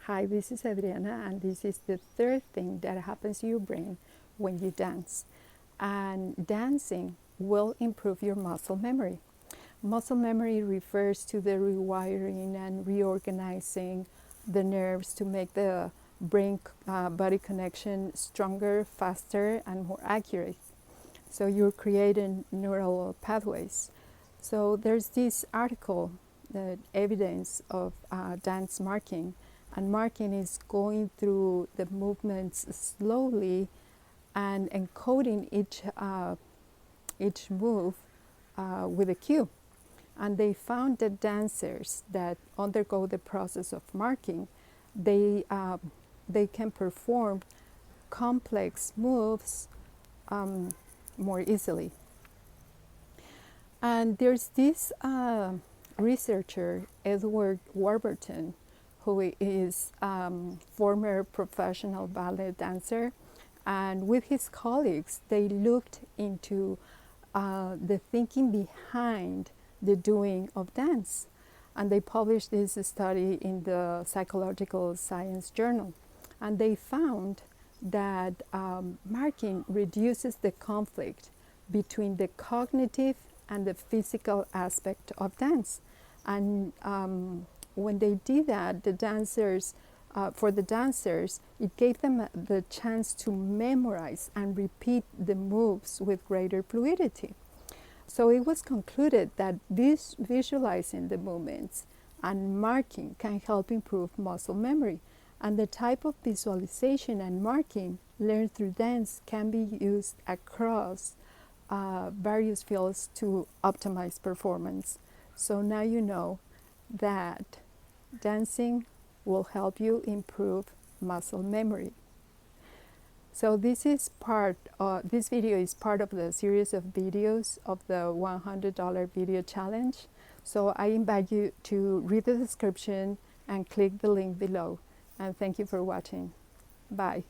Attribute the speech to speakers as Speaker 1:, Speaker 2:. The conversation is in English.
Speaker 1: Hi, this is Adriana, and this is the third thing that happens to your brain when you dance. And dancing will improve your muscle memory. Muscle memory refers to the rewiring and reorganizing the nerves to make the brain body connection stronger, faster, and more accurate. So you're creating neural pathways. So there's this article, the evidence of dance marking, and marking is going through the movements slowly and encoding each move with a cue. And they found that dancers that undergo the process of marking, they can perform complex moves more easily. And there's this researcher, Edward Warburton, who is former professional ballet dancer, and with his colleagues, they looked into the thinking behind the doing of dance. And they published this study in the Psychological Science Journal. And they found that marking reduces the conflict between the cognitive and the physical aspect of dance. And when they did that, the dancers, for the dancers, it gave them the chance to memorize and repeat the moves with greater fluidity. So it was concluded that this visualizing the movements and marking can help improve muscle memory. And the type of visualization and marking learned through dance can be used across various fields to optimize performance. So now you know that dancing will help you improve muscle memory. So this video is part of the series of videos of the $100 video challenge. So I invite you to read the description and click the link below. And thank you for watching. Bye.